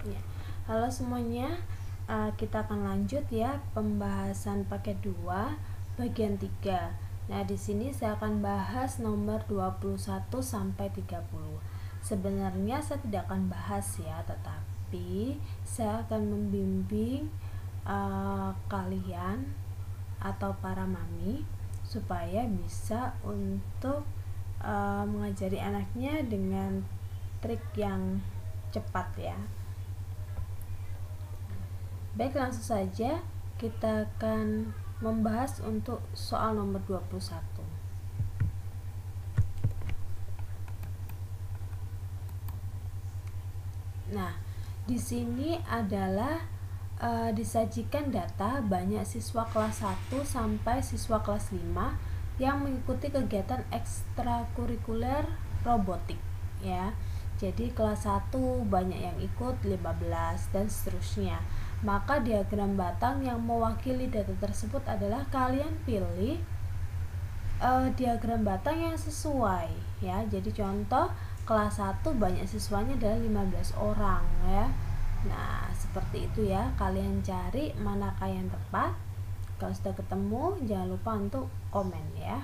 Ya. Halo semuanya, kita akan lanjut ya pembahasan paket 2 bagian 3. Nah, di sini saya akan bahas nomor 21 sampai 30. Sebenarnya saya tidak akan bahas ya, tetapi saya akan membimbing kalian atau para mami supaya bisa untuk mengajari anaknya dengan trik yang cepat ya. Baik, langsung saja kita akan membahas untuk soal nomor 21. Nah, di sini adalah disajikan data banyak siswa kelas 1 sampai siswa kelas 5 yang mengikuti kegiatan ekstrakurikuler robotik ya. Jadi kelas 1 banyak yang ikut 15 dan seterusnya. Maka diagram batang yang mewakili data tersebut adalah kalian pilih diagram batang yang sesuai ya. Jadi contoh kelas 1 banyak siswanya adalah 15 orang ya. Nah, seperti itu ya. Kalian cari manakah yang tepat. Kalau sudah ketemu, jangan lupa untuk komen ya.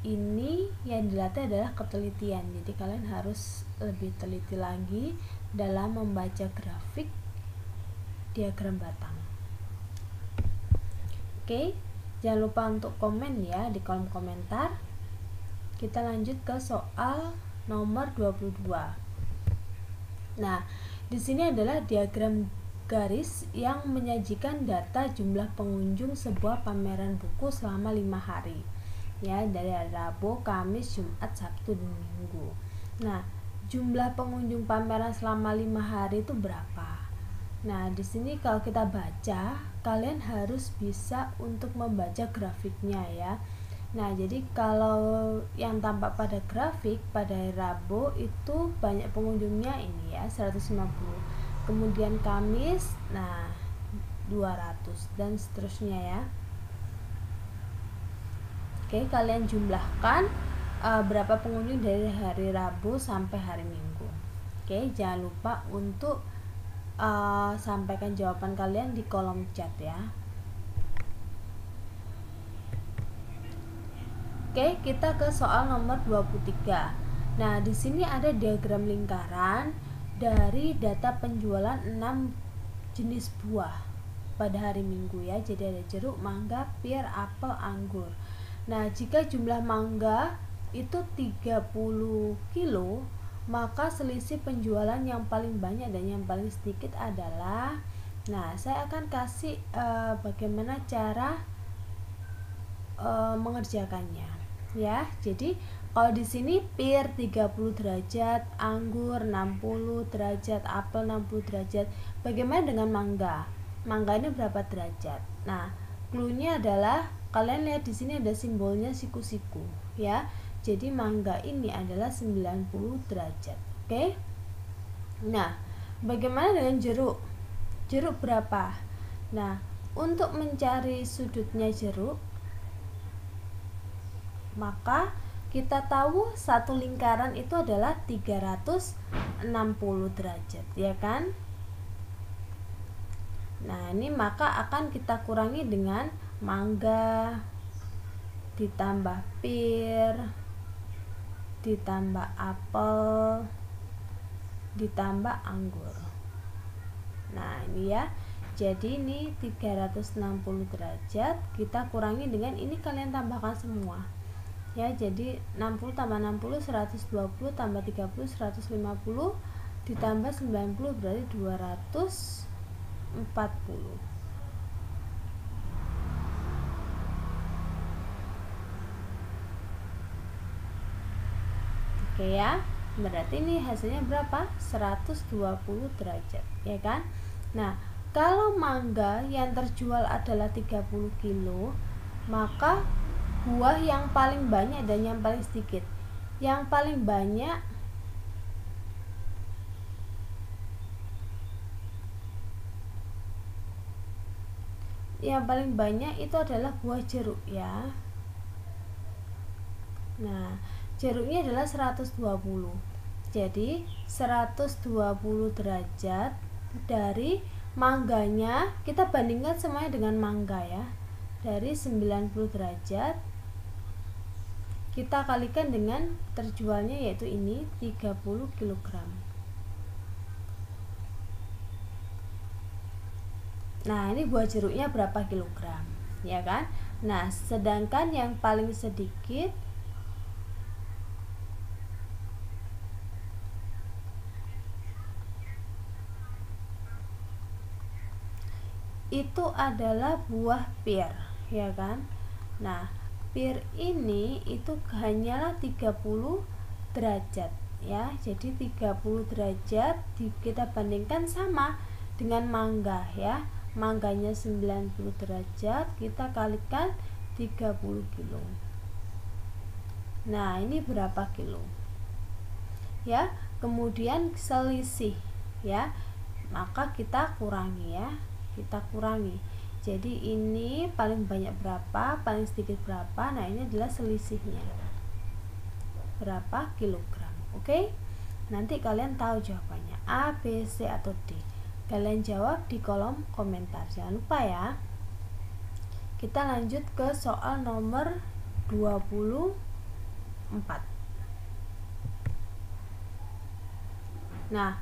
Ini yang dilatih adalah ketelitian. Jadi kalian harus lebih teliti lagi dalam membaca grafik diagram batang. Oke, jangan lupa untuk komen ya di kolom komentar. Kita lanjut ke soal nomor 22. Nah, di sini adalah diagram garis yang menyajikan data jumlah pengunjung sebuah pameran buku selama 5 hari. Ya, dari Rabu, Kamis, Jumat, Sabtu, dan Minggu. Nah, jumlah pengunjung pameran selama 5 hari itu berapa? Nah, di sini kalau kita baca, kalian harus bisa untuk membaca grafiknya ya. Nah, jadi kalau yang tampak pada grafik pada hari Rabu itu banyak pengunjungnya ini ya, 150. Kemudian Kamis, nah 200 dan seterusnya ya. Oke, kalian jumlahkan berapa pengunjung dari hari Rabu sampai hari Minggu. Oke, jangan lupa untuk sampaikan jawaban kalian di kolom chat ya. Oke, kita ke soal nomor 23. Nah, di sini ada diagram lingkaran dari data penjualan 6 jenis buah pada hari Minggu ya. Jadi ada jeruk, mangga, pir, apel, anggur. Nah, jika jumlah mangga itu 30 kilo, maka selisih penjualan yang paling banyak dan yang paling sedikit adalah, nah saya akan kasih bagaimana cara mengerjakannya ya. Jadi kalau di sini pir 30 derajat, anggur 60 derajat, apel 60 derajat. Bagaimana dengan mangga? Mangga ini berapa derajat? Nah, clue-nya adalah kalian lihat di sini ada simbolnya siku-siku ya. Jadi mangga ini adalah 90 derajat. Oke? Nah, bagaimana dengan jeruk? Jeruk berapa? Nah, untuk mencari sudutnya jeruk, maka kita tahu satu lingkaran itu adalah 360 derajat ya kan. Nah, ini maka akan kita kurangi dengan mangga ditambah pir ditambah apel ditambah anggur. Nah, ini ya. Jadi ini 360 derajat kita kurangi dengan ini, kalian tambahkan semua ya. Jadi 60 tambah 60 120 tambah 30 150 ditambah 90 berarti 240. Oke ya, berarti ini hasilnya berapa? 120 derajat ya kan. Nah, kalau mangga yang terjual adalah 30 kilo, maka buah yang paling banyak dan yang paling sedikit. Yang paling banyak itu adalah buah jeruk ya. Nah, jeruknya adalah 120. Jadi 120 derajat dari mangganya, kita bandingkan semuanya dengan mangga ya. Dari 90 derajat kita kalikan dengan terjualnya, yaitu ini 30 kg. Nah, ini buah jeruknya berapa kilogram, ya kan? Nah, sedangkan yang paling sedikit itu adalah buah pir, ya kan? Nah, pir ini itu hanyalah 30 derajat ya. Jadi 30 derajat kita bandingkan sama dengan mangga ya. Mangganya 90 derajat, kita kalikan 30 kilo. Nah, ini berapa kilo? Ya, kemudian selisih ya. Maka kita kurangi ya. Kita kurangi. Jadi ini paling banyak berapa, paling sedikit berapa. Nah, ini adalah selisihnya. Berapa kilogram. Oke? Nanti kalian tahu jawabannya A, B, C atau D. Kalian jawab di kolom komentar. Jangan lupa ya. Kita lanjut ke soal nomor 24. Nah,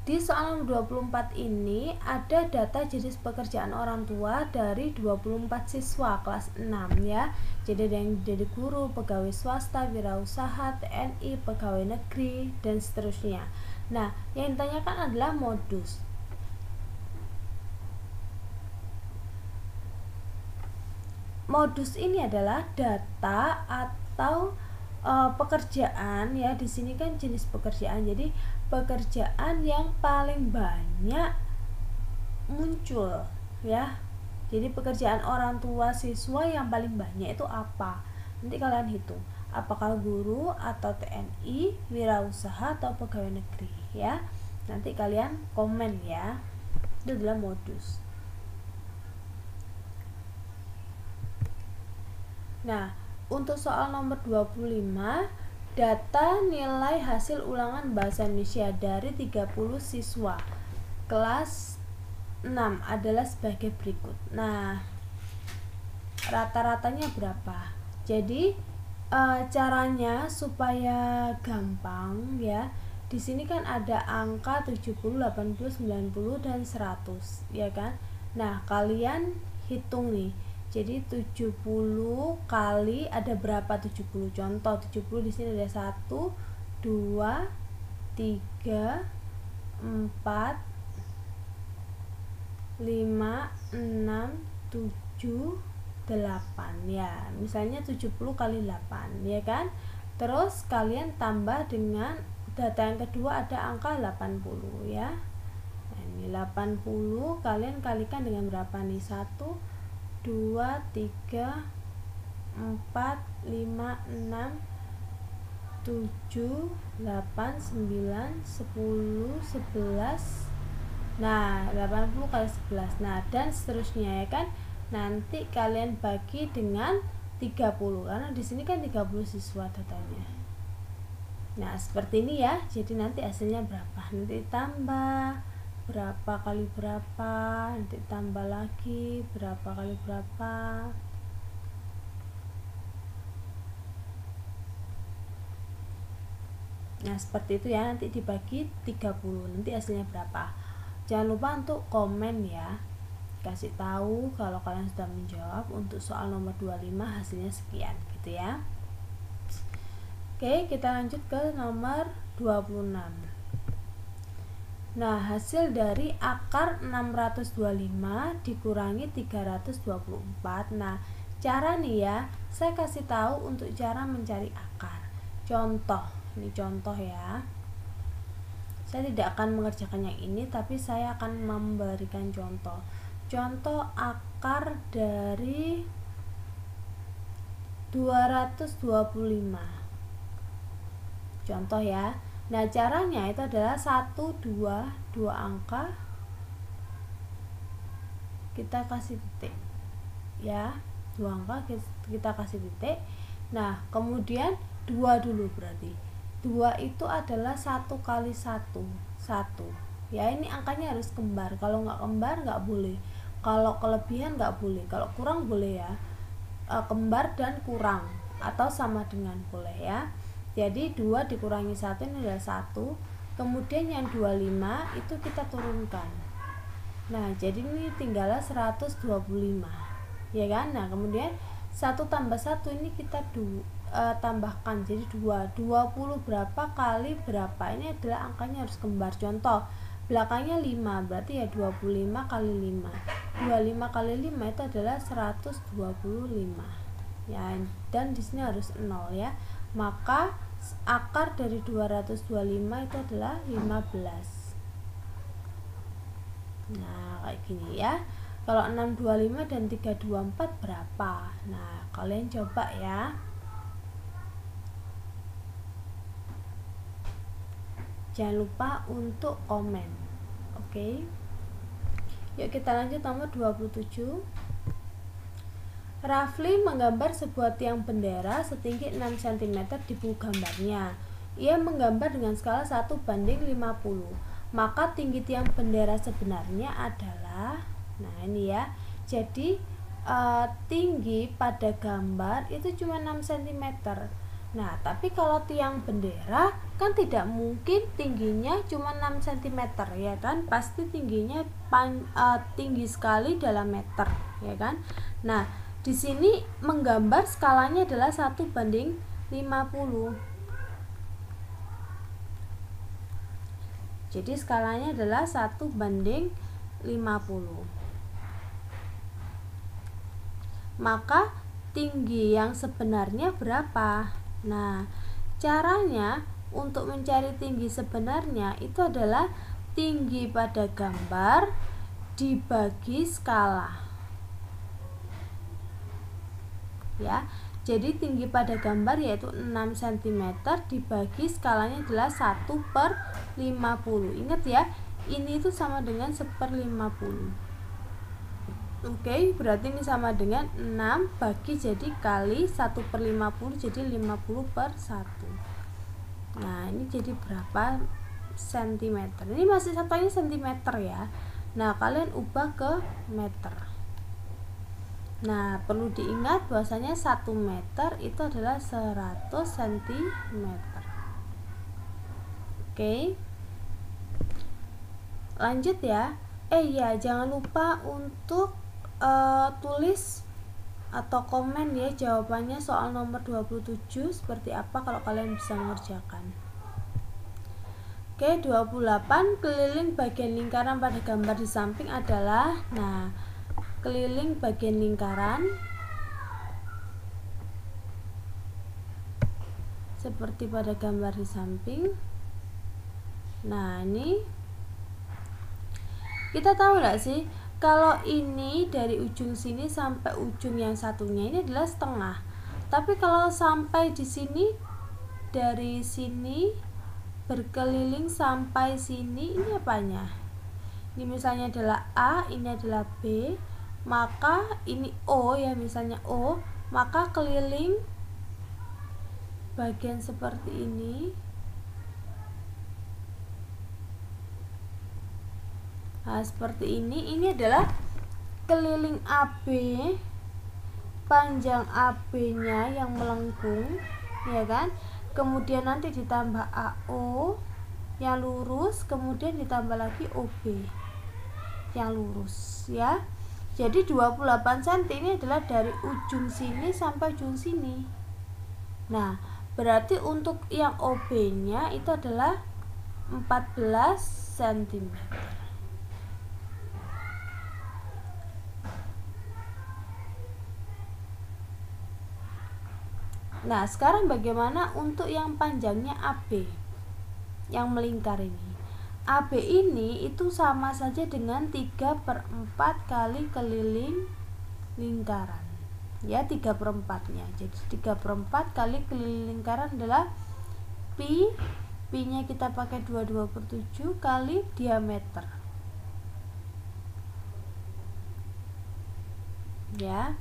di soal nomor 24 ini ada data jenis pekerjaan orang tua dari 24 siswa kelas 6 ya. Jadi ada yang jadi guru, pegawai swasta, wirausaha, TNI, pegawai negeri, dan seterusnya. Nah, yang ditanyakan adalah modus. Modus ini adalah data atau pekerjaan ya. Di sini kan jenis pekerjaan. Jadi pekerjaan yang paling banyak muncul ya. Jadi pekerjaan orang tua siswa yang paling banyak itu apa? Nanti kalian hitung. Apakah guru atau TNI, wirausaha atau pegawai negeri ya. Nanti kalian komen ya. Itu adalah modus. Nah, untuk soal nomor 25, data nilai hasil ulangan bahasa Indonesia dari 30 siswa kelas 6 adalah sebagai berikut. Nah, rata-ratanya berapa? Jadi caranya supaya gampang ya. Di sini kan ada angka 70, 80, 90 dan 100 ya kan. Nah, kalian hitung nih. Jadi 70 kali ada berapa 70? Contoh 70 di sini ada 1 2 3 4 5 6 7 8 ya. Misalnya 70 kali 8 ya kan. Terus kalian tambah dengan data yang kedua, ada angka 80 ya. Nah, ini 80 kalian kalikan dengan berapa nih? 1 2 3 4 5 6 7 8 9 10 11. Nah, 80 kali 11. Nah, dan seterusnya ya kan. Nanti kalian bagi dengan 30 karena di sini kan 30 siswa totalnya. Nah, seperti ini ya. Jadi nanti hasilnya berapa? Nanti tambah berapa kali berapa, nanti tambah lagi berapa kali berapa. Nah, seperti itu ya. Nanti dibagi 30, nanti hasilnya berapa. Jangan lupa untuk komen ya, kasih tahu kalau kalian sudah menjawab. Untuk soal nomor 25 hasilnya sekian gitu ya. Oke, kita lanjut ke nomor 26. Nah, hasil dari akar 625 dikurangi 324. Nah, cara nih ya, saya kasih tahu untuk cara mencari akar. Contoh, ini contoh ya. Saya tidak akan mengerjakan yang ini, tapi saya akan memberikan contoh. Contoh akar dari 225. Contoh ya. Nah, caranya itu adalah 1 2 angka kita kasih titik ya. 2 angka kita kasih titik. Nah, kemudian 2 dulu berarti. 2 itu adalah 1 kali 1 ya, ini angkanya harus kembar. Kalau nggak kembar nggak boleh, kalau kelebihan nggak boleh, kalau kurang boleh ya, kembar dan kurang atau sama dengan boleh ya. Jadi 2 dikurangi 1 ini adalah 1, kemudian yang 25 itu kita turunkan. Nah jadi ini tinggallah 125 ya kan. Nah kemudian 1 tambah 1 ini kita tambahkan jadi 2. 20 berapa kali berapa, ini adalah angkanya harus kembar. Contoh belakangnya 5, berarti ya 25 kali 5. 25 kali 5 itu adalah 125 ya, dan di sini harus 0 ya. Maka akar dari 225 itu adalah 15. Nah kayak gini ya. Kalau 625 dan 324 berapa? Nah kalian coba ya. Jangan lupa untuk komen. Oke. Yuk kita lanjut nomor 27. Rafli menggambar sebuah tiang bendera setinggi 6 cm di buku gambarnya. Ia menggambar dengan skala 1:50. Maka tinggi tiang bendera sebenarnya adalah, nah ini ya. Jadi tinggi pada gambar itu cuma 6 cm. Nah, tapi kalau tiang bendera kan tidak mungkin tingginya cuma 6 cm ya kan? Pasti tingginya tinggi sekali dalam meter, ya kan? Nah, di sini menggambar skalanya adalah 1:50. Jadi skalanya adalah 1:50. Maka tinggi yang sebenarnya berapa? Nah, caranya untuk mencari tinggi sebenarnya itu adalah tinggi pada gambar dibagi skala. Ya, jadi tinggi pada gambar yaitu 6 cm dibagi skalanya adalah 1/50. Ingat ya, ini itu sama dengan 1/50. Oke, berarti ini sama dengan 6 bagi jadi kali 1/50, jadi 50/1. Nah ini jadi berapa sentimeter? Ini masih satunya sentimeter ya. Nah kalian ubah ke meter. Nah perlu diingat bahwasanya 1 meter itu adalah 100 cm. Oke, lanjut ya. Ya jangan lupa untuk tulis atau komen ya jawabannya soal nomor 27 seperti apa kalau kalian bisa mengerjakan. Oke, 28. Keliling bagian lingkaran pada gambar di samping adalah, nah keliling bagian lingkaran seperti pada gambar di samping. Nah ini kita tahu nggak sih kalau ini dari ujung sini sampai ujung yang satunya ini adalah setengah. Tapi kalau sampai di sini, dari sini berkeliling sampai sini, ini apanya? Ini misalnya adalah A, ini adalah B, maka ini O ya, misalnya O, maka keliling bagian seperti ini. Nah, seperti ini adalah keliling AB, panjang AB-nya yang melengkung, ya kan? Kemudian nanti ditambah AO yang lurus, kemudian ditambah lagi OB yang lurus, ya. Jadi 28 cm ini adalah dari ujung sini sampai ujung sini. Nah, berarti untuk yang OB-nya itu adalah 14 cm. Nah sekarang bagaimana untuk yang panjangnya AB yang melingkar ini? AB ini itu sama saja dengan 3/4 kali keliling lingkaran ya, 3/4 nya. Jadi 3/4 kali keliling lingkaran adalah pi nya kita pakai 22/7 kali diameter ya.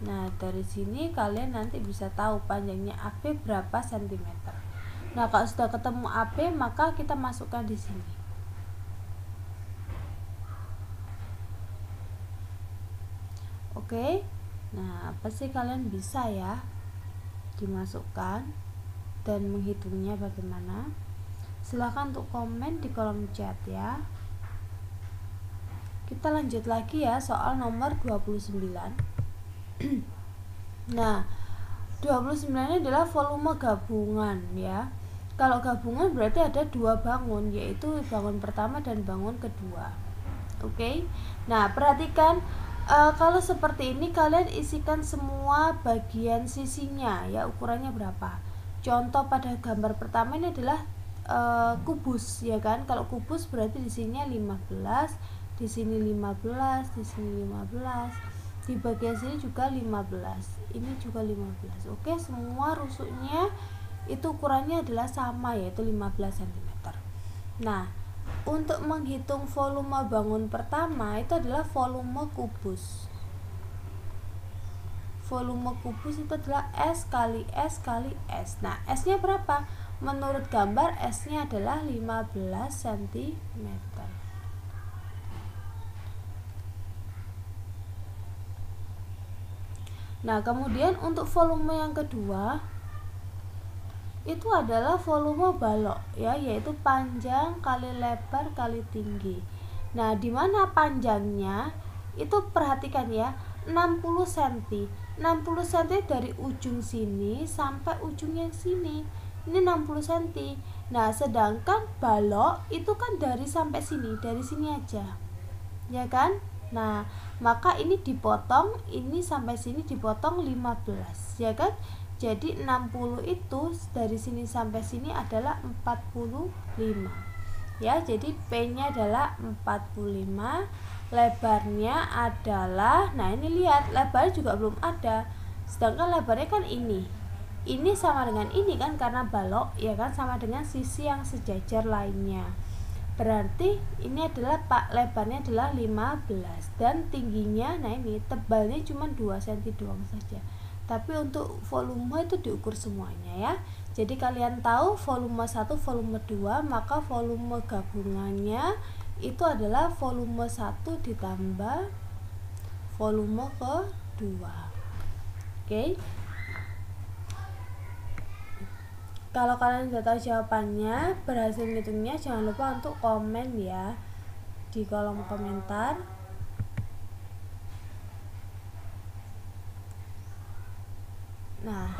Nah dari sini kalian nanti bisa tahu panjangnya AB berapa cm. Nah, kalau sudah ketemu AB, maka kita masukkan di sini. Oke. Nah, pasti kalian bisa ya dimasukkan dan menghitungnya bagaimana. Silahkan untuk komen di kolom chat ya. Kita lanjut lagi ya soal nomor 29. Nah, 29 ini adalah volume gabungan ya. Kalau gabungan berarti ada dua bangun, yaitu bangun pertama dan bangun kedua. Oke. Nah, perhatikan kalau seperti ini kalian isikan semua bagian sisinya ya, ukurannya berapa. Contoh pada gambar pertama ini adalah kubus ya kan. Kalau kubus berarti di sini 15, di sini 15, di sini 15, di bagian sini juga 15, ini juga 15. Oke, semua rusuknya itu ukurannya adalah sama, yaitu 15 cm. Nah, untuk menghitung volume bangun pertama itu adalah volume kubus. Volume kubus itu adalah S kali S kali S. Nah, S-nya berapa? Menurut gambar S-nya adalah 15 cm. Nah, kemudian untuk volume yang kedua itu adalah volume balok ya, yaitu panjang kali lebar kali tinggi. Nah, di mana panjangnya? Itu perhatikan ya, 60 cm. 60 cm dari ujung sini sampai ujung yang sini. Ini 60 cm. Nah, sedangkan balok itu kan dari sampai sini, dari sini aja. Ya kan? Nah, maka ini dipotong, ini sampai sini dipotong 15, ya kan? Jadi 60 itu dari sini sampai sini adalah 45. Ya, jadi P-nya adalah 45, lebarnya adalah, nah ini lihat, lebar juga belum ada. Sedangkan lebarnya kan ini. Ini sama dengan ini kan karena balok, ya kan, sama dengan sisi yang sejajar lainnya. Berarti ini adalah lebarnya adalah 15 dan tingginya, nah ini tebalnya cuma 2 cm doang saja. Tapi untuk volume itu diukur semuanya ya. Jadi kalian tahu volume 1, volume 2, maka volume gabungannya itu adalah volume 1 ditambah volume kedua. Oke. Kalau kalian sudah tahu jawabannya, berhasil ngitungnya, jangan lupa untuk komen ya di kolom komentar. Nah,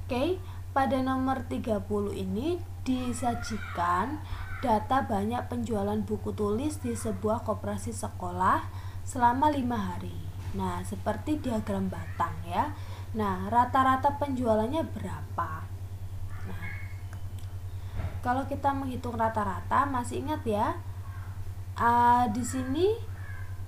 oke, pada nomor 30 ini disajikan data banyak penjualan buku tulis di sebuah koperasi sekolah selama 5 hari. Nah, seperti diagram batang ya. Nah, rata-rata penjualannya berapa? Nah, kalau kita menghitung rata-rata, masih ingat ya? Di sini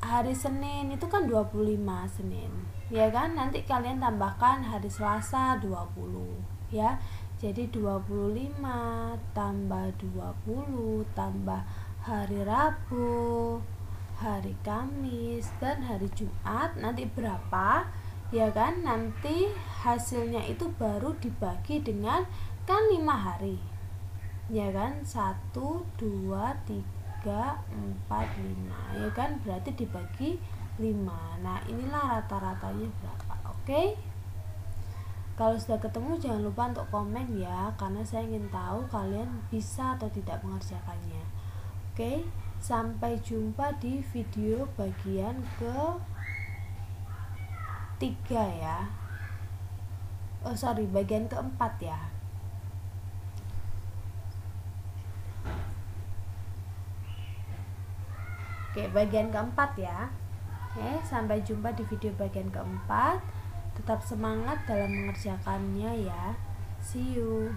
hari Senin itu kan 25 Senin, ya kan? Nanti kalian tambahkan hari Selasa 20 ya. Jadi 25 tambah 20 tambah hari Rabu, hari Kamis, dan hari Jumat, nanti berapa ya kan? Nanti hasilnya itu baru dibagi dengan kan 5 hari ya kan, 1, 2, 3, 4, 5 ya kan, berarti dibagi 5. Nah, inilah rata-ratanya berapa. Oke, kalau sudah ketemu jangan lupa untuk komen ya, karena saya ingin tahu kalian bisa atau tidak mengerjakannya. Oke, sampai jumpa di video bagian ketiga ya. Bagian keempat ya. Oke, bagian keempat ya. Oke, sampai jumpa di video bagian keempat. Tetap semangat dalam mengerjakannya ya. See you.